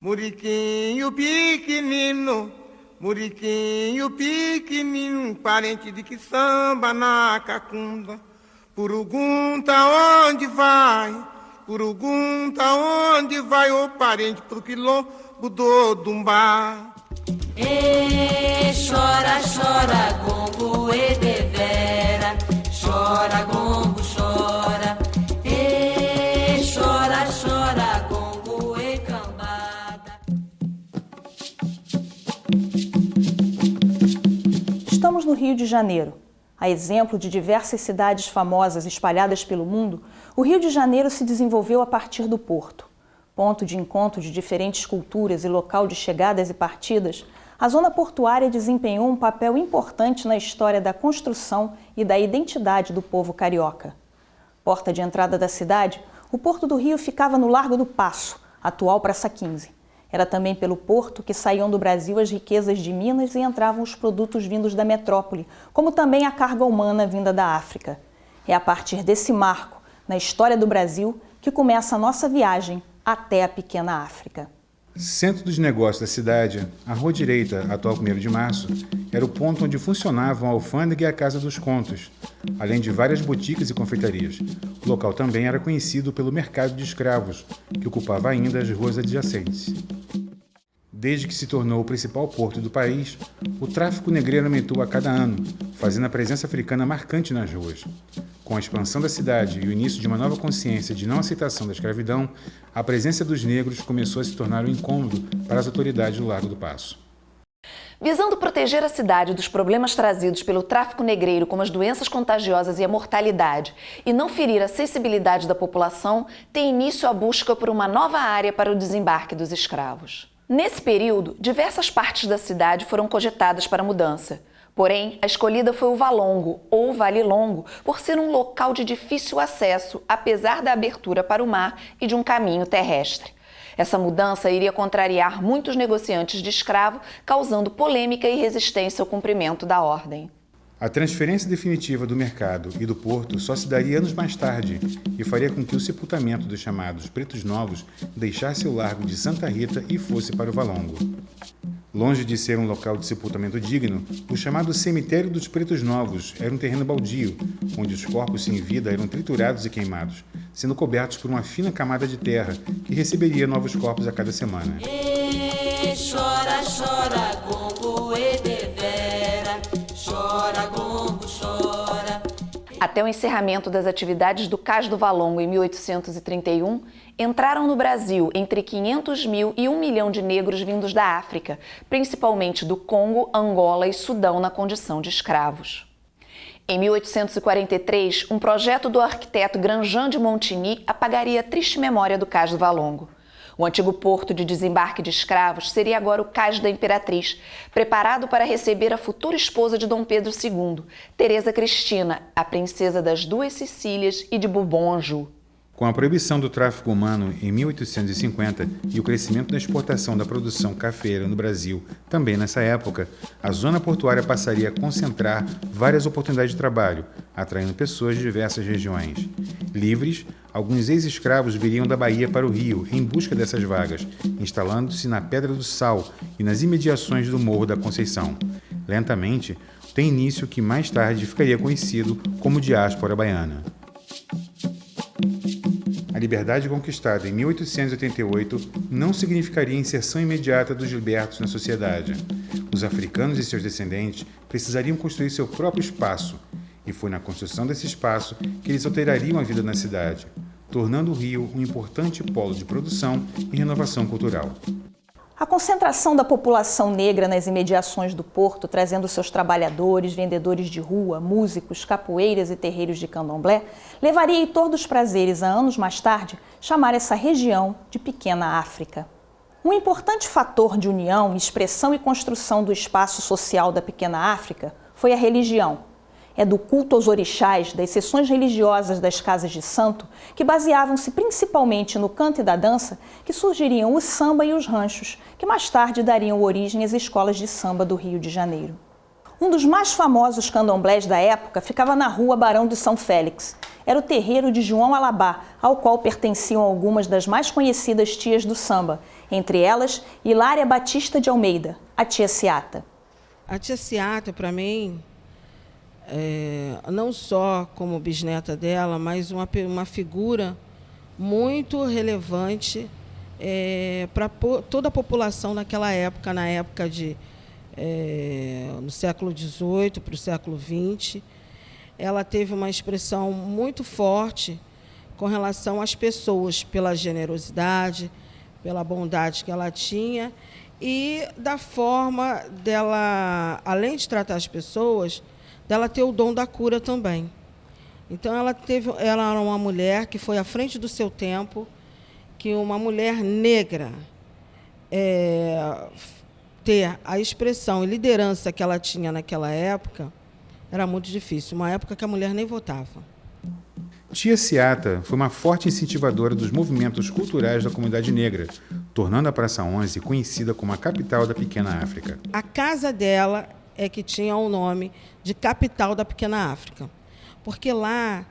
Muriquinho pequenino, parente de que samba na cacunda. Purugunta onde vai, ô parente pro quilombo do Dumbá. E chora, chora, gongo e devera, chora, gongo, chora. E chora, chora, gongo e cambada. Estamos no Rio de Janeiro. A exemplo de diversas cidades famosas espalhadas pelo mundo, o Rio de Janeiro se desenvolveu a partir do porto. Ponto de encontro de diferentes culturas e local de chegadas e partidas, a zona portuária desempenhou um papel importante na história da construção e da identidade do povo carioca. Porta de entrada da cidade, o Porto do Rio ficava no Largo do Paço, atual Praça 15. Era também pelo porto que saíam do Brasil as riquezas de Minas e entravam os produtos vindos da metrópole, como também a carga humana vinda da África. É a partir desse marco, na história do Brasil, que começa a nossa viagem até a pequena África. Centro dos negócios da cidade, a Rua Direita, atual 1º de Março, era o ponto onde funcionavam a alfândega e a Casa dos Contos, além de várias boutiques e confeitarias. O local também era conhecido pelo mercado de escravos, que ocupava ainda as ruas adjacentes. Desde que se tornou o principal porto do país, o tráfico negreiro aumentou a cada ano, fazendo a presença africana marcante nas ruas. Com a expansão da cidade e o início de uma nova consciência de não aceitação da escravidão, a presença dos negros começou a se tornar um incômodo para as autoridades do Largo do Paço. Visando proteger a cidade dos problemas trazidos pelo tráfico negreiro, como as doenças contagiosas e a mortalidade, e não ferir a sensibilidade da população, tem início a busca por uma nova área para o desembarque dos escravos. Nesse período, diversas partes da cidade foram cogitadas para a mudança. Porém, a escolhida foi o Valongo, ou Vale Longo, por ser um local de difícil acesso, apesar da abertura para o mar e de um caminho terrestre. Essa mudança iria contrariar muitos negociantes de escravo, causando polêmica e resistência ao cumprimento da ordem. A transferência definitiva do mercado e do porto só se daria anos mais tarde e faria com que o sepultamento dos chamados Pretos Novos deixasse o Largo de Santa Rita e fosse para o Valongo. Longe de ser um local de sepultamento digno, o chamado Cemitério dos Pretos Novos era um terreno baldio, onde os corpos sem vida eram triturados e queimados, sendo cobertos por uma fina camada de terra que receberia novos corpos a cada semana. E chora, chora, gongo e devera, chora, gongo, chora. Até o encerramento das atividades do Cais do Valongo em 1831, entraram no Brasil entre 500 mil e 1 milhão de negros vindos da África, principalmente do Congo, Angola e Sudão na condição de escravos. Em 1843, um projeto do arquiteto Grandjean de Montigny apagaria a triste memória do Cais do Valongo. O antigo porto de desembarque de escravos seria agora o Cais da Imperatriz, preparado para receber a futura esposa de Dom Pedro II, Teresa Cristina, a princesa das Duas Sicílias e de Bourbon-Anjou. Com a proibição do tráfico humano em 1850 e o crescimento da exportação da produção cafeeira no Brasil também nessa época, a zona portuária passaria a concentrar várias oportunidades de trabalho, atraindo pessoas de diversas regiões. Livres, alguns ex-escravos viriam da Bahia para o Rio em busca dessas vagas, instalando-se na Pedra do Sal e nas imediações do Morro da Conceição. Lentamente, tem início o que mais tarde ficaria conhecido como diáspora baiana. A liberdade conquistada em 1888 não significaria inserção imediata dos libertos na sociedade. Os africanos e seus descendentes precisariam construir seu próprio espaço, e foi na construção desse espaço que eles alterariam a vida na cidade, tornando o Rio um importante polo de produção e renovação cultural. A concentração da população negra nas imediações do porto, trazendo seus trabalhadores, vendedores de rua, músicos, capoeiras e terreiros de candomblé, levaria Heitor dos Prazeres a anos mais tarde chamar essa região de Pequena África. Um importante fator de união, expressão e construção do espaço social da Pequena África foi a religião. É do culto aos orixás, das sessões religiosas das casas de santo, que baseavam-se principalmente no canto e da dança, que surgiriam o samba e os ranchos, que mais tarde dariam origem às escolas de samba do Rio de Janeiro. Um dos mais famosos candomblés da época ficava na rua Barão de São Félix. era o terreiro de João Alabá, ao qual pertenciam algumas das mais conhecidas tias do samba, entre elas Hilária Batista de Almeida, a tia Seata. A tia Seata, para mim, não só como bisneta dela, mas uma figura muito relevante para toda a população naquela época, no século XVIII para o século XX. Ela teve uma expressão muito forte com relação às pessoas, pela generosidade, pela bondade que ela tinha e da forma dela, além de tratar as pessoas, dela ter o dom da cura também. Então, ela era uma mulher que foi à frente do seu tempo, que uma mulher negra ter a expressão e liderança que ela tinha naquela época era muito difícil, uma época que a mulher nem votava. Tia Seata foi uma forte incentivadora dos movimentos culturais da comunidade negra, tornando a Praça 11 conhecida como a capital da Pequena África. A casa dela é que tinha o nome de capital da Pequena África, porque lá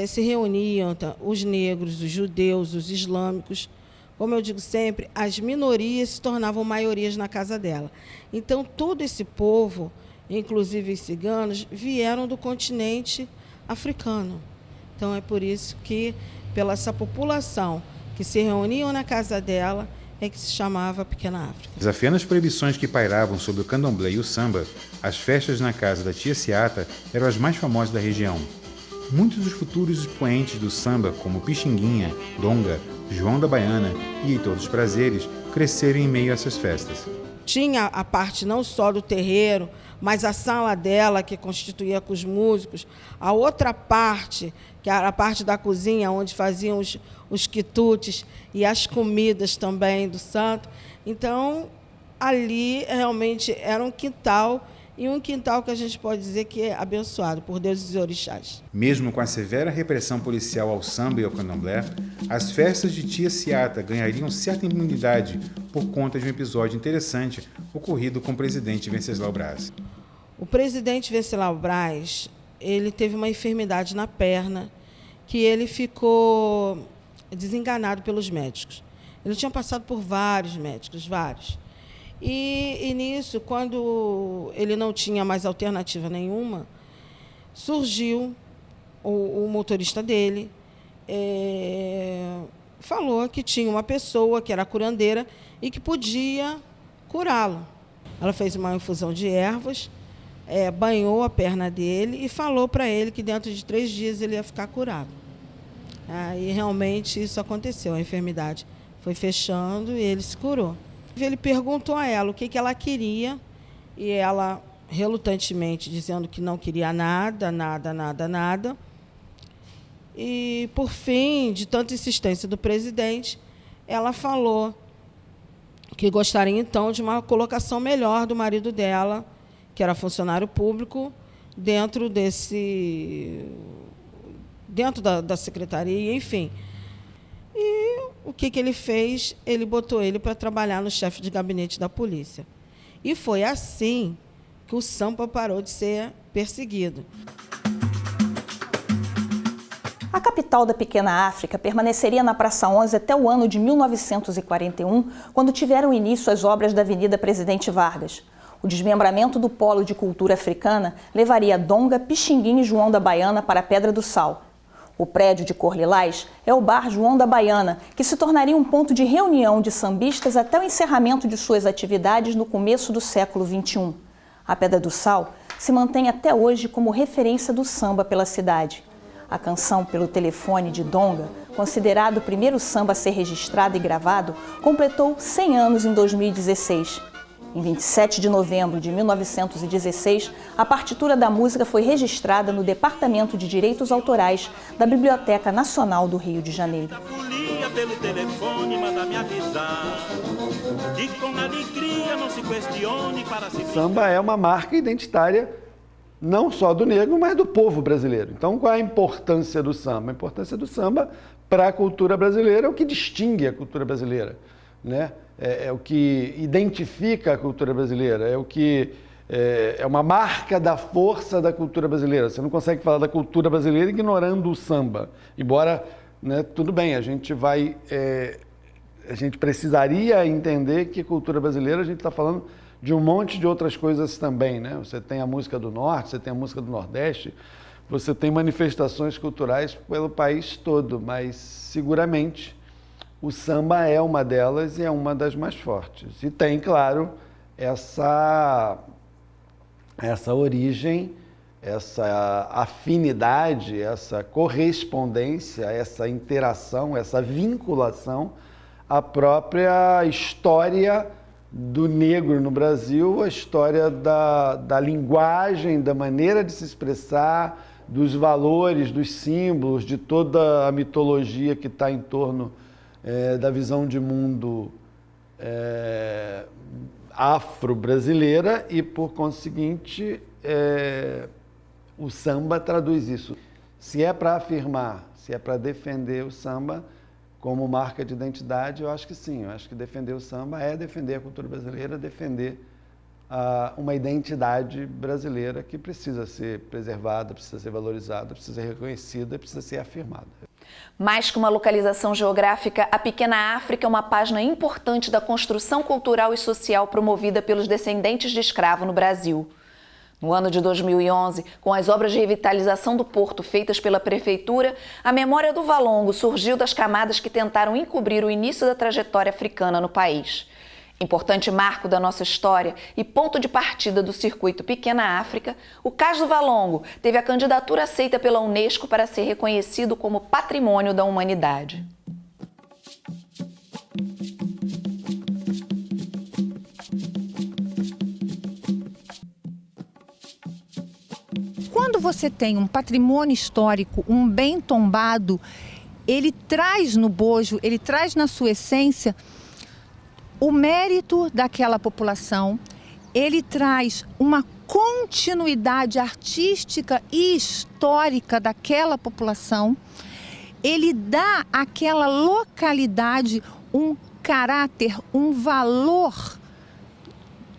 se reuniam os negros, os judeus, os islâmicos. Como eu digo sempre, as minorias se tornavam maiorias na casa dela. Então, todo esse povo, inclusive os ciganos, vieram do continente africano. Então, é por isso que, pela essa população que se reuniam na casa dela, é que se chamava Pequena África. Desafiando as proibições que pairavam sobre o candomblé e o samba, as festas na casa da tia Seata eram as mais famosas da região. Muitos dos futuros expoentes do samba, como Pixinguinha, Donga, João da Baiana e Heitor dos Prazeres, cresceram em meio a essas festas. Tinha a parte não só do terreiro, mas a sala dela, que constituía com os músicos, a outra parte, que era a parte da cozinha, onde faziam os quitutes e as comidas também do santo. Então, ali realmente era um quintal, e um quintal que a gente pode dizer que é abençoado por deuses e orixás. Mesmo com a severa repressão policial ao samba e ao candomblé, as festas de tia Seata ganhariam certa imunidade por conta de um episódio interessante ocorrido com o presidente Venceslau Braz. O presidente Venceslau Braz, ele teve uma enfermidade na perna que ele ficou desenganado pelos médicos. Ele tinha passado por vários médicos, vários. E nisso, quando ele não tinha mais alternativa nenhuma, surgiu o motorista dele, falou que tinha uma pessoa que era curandeira e que podia curá-lo. Ela fez uma infusão de ervas, banhou a perna dele e falou para ele que dentro de 3 dias ele ia ficar curado. E realmente isso aconteceu, a enfermidade foi fechando e ele se curou. Ele perguntou a ela o que ela queria e ela, relutantemente, dizendo que não queria nada. E, por fim, de tanta insistência do presidente, ela falou que gostaria, então, de uma colocação melhor do marido dela, que era funcionário público, dentro da secretaria, enfim. E o que ele fez? Ele botou ele para trabalhar no chefe de gabinete da polícia. E foi assim que o samba parou de ser perseguido. A capital da Pequena África permaneceria na Praça 11 até o ano de 1941, quando tiveram início as obras da Avenida Presidente Vargas. O desmembramento do polo de cultura africana levaria Donga, Pixinguinha e João da Baiana para a Pedra do Sal. O prédio de cor lilás é o Bar João da Baiana, que se tornaria um ponto de reunião de sambistas até o encerramento de suas atividades no começo do século XXI. A Pedra do Sal se mantém até hoje como referência do samba pela cidade. A canção Pelo Telefone de Donga, considerado o primeiro samba a ser registrado e gravado, completou 100 anos em 2016. Em 27 de novembro de 1916, a partitura da música foi registrada no Departamento de Direitos Autorais da Biblioteca Nacional do Rio de Janeiro. Pelo telefone, manda me avisar que com alegria não se questione para se... Samba é uma marca identitária não só do negro, mas do povo brasileiro. Então, qual é a importância do samba? A importância do samba para a cultura brasileira é o que distingue a cultura brasileira, né? É o que identifica a cultura brasileira, é o que é uma marca da força da cultura brasileira. Você não consegue falar da cultura brasileira ignorando o samba. Embora, né, tudo bem, a gente precisaria entender que cultura brasileira a gente está falando de um monte de outras coisas também, né? Você tem a música do Norte, você tem a música do Nordeste, você tem manifestações culturais pelo país todo, mas seguramente o samba é uma delas e é uma das mais fortes. E tem, claro, essa origem, essa afinidade, essa correspondência, essa interação, essa vinculação à própria história do negro no Brasil, a história da linguagem, da maneira de se expressar, dos valores, dos símbolos, de toda a mitologia que está em torno da visão de mundo afro-brasileira e, por conseguinte, o samba traduz isso. Se é para afirmar, se é para defender o samba como marca de identidade, eu acho que sim. Eu acho que defender o samba é defender a cultura brasileira, defender uma identidade brasileira que precisa ser preservada, precisa ser valorizada, precisa ser reconhecida, precisa ser afirmada. Mais que uma localização geográfica, a Pequena África é uma página importante da construção cultural e social promovida pelos descendentes de escravo no Brasil. No ano de 2011, com as obras de revitalização do porto feitas pela prefeitura, a memória do Valongo surgiu das camadas que tentaram encobrir o início da trajetória africana no país. Importante marco da nossa história e ponto de partida do circuito Pequena África, o Cais do Valongo teve a candidatura aceita pela Unesco para ser reconhecido como Patrimônio da Humanidade. Quando você tem um patrimônio histórico, um bem tombado, ele traz no bojo, ele traz na sua essência o mérito daquela população, ele traz uma continuidade artística e histórica daquela população, ele dá àquela localidade um caráter, um valor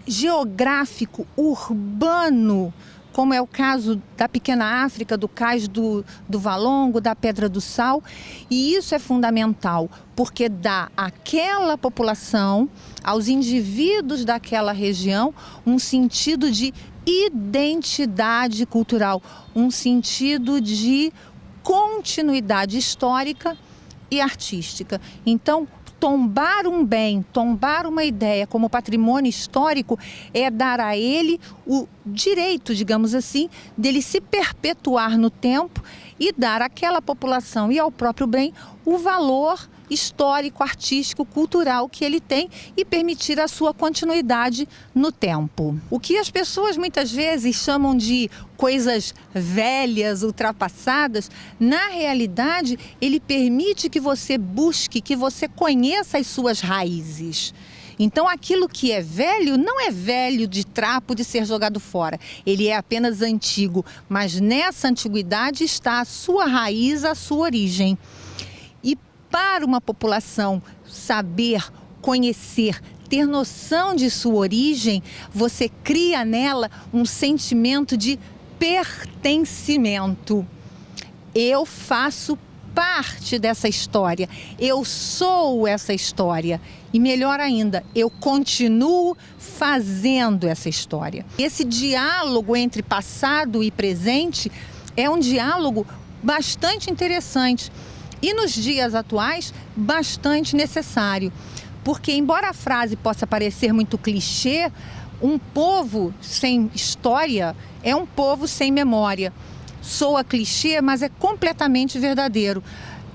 geográfico, urbano, como é o caso da Pequena África, do Cais do Valongo, da Pedra do Sal. E isso é fundamental, porque dá àquela população, aos indivíduos daquela região, um sentido de identidade cultural, um sentido de continuidade histórica e artística. Então, tombar um bem, tombar uma ideia como patrimônio histórico é dar a ele o direito, digamos assim, dele se perpetuar no tempo e dar àquela população e ao próprio bem o valor histórico, artístico, cultural que ele tem e permitir a sua continuidade no tempo. O que as pessoas muitas vezes chamam de coisas velhas, ultrapassadas, na realidade ele permite que você busque, que você conheça as suas raízes. Então aquilo que é velho não é velho de trapo de ser jogado fora, ele é apenas antigo, mas nessa antiguidade está a sua raiz, a sua origem. E para uma população saber, conhecer, ter noção de sua origem, você cria nela um sentimento de pertencimento. Eu faço parte dessa história, eu sou essa história e, melhor ainda, eu continuo fazendo essa história. Esse diálogo entre passado e presente é um diálogo bastante interessante e, nos dias atuais, bastante necessário, porque, embora a frase possa parecer muito clichê, um povo sem história é um povo sem memória. Soa clichê, mas é completamente verdadeiro.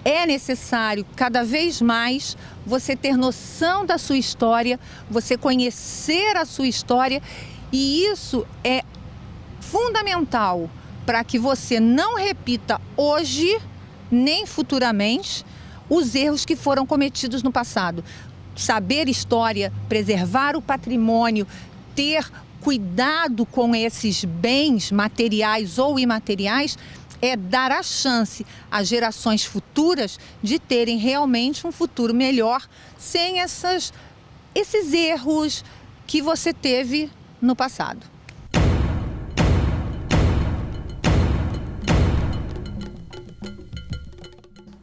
É necessário, cada vez mais, você ter noção da sua história, você conhecer a sua história, e isso é fundamental para que você não repita hoje, nem futuramente, os erros que foram cometidos no passado. Saber história, preservar o patrimônio, ter cuidado com esses bens materiais ou imateriais é dar a chance às gerações futuras de terem realmente um futuro melhor sem esses erros que você teve no passado.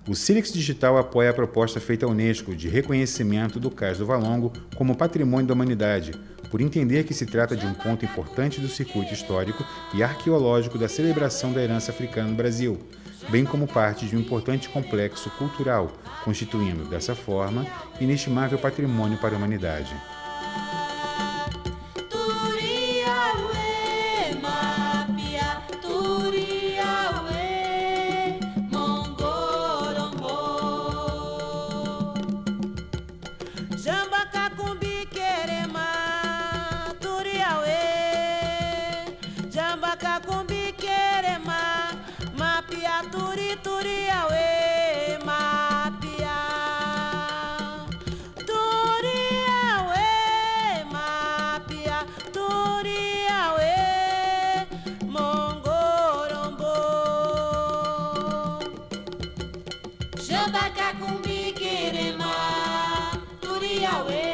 O Sílex Digital apoia a proposta feita à Unesco de reconhecimento do Cais do Valongo como patrimônio da humanidade, por entender que se trata de um ponto importante do circuito histórico e arqueológico da celebração da herança africana no Brasil, bem como parte de um importante complexo cultural, constituindo, dessa forma, inestimável patrimônio para a humanidade. Jamba, Cacumbi, Queremá, Turiauê.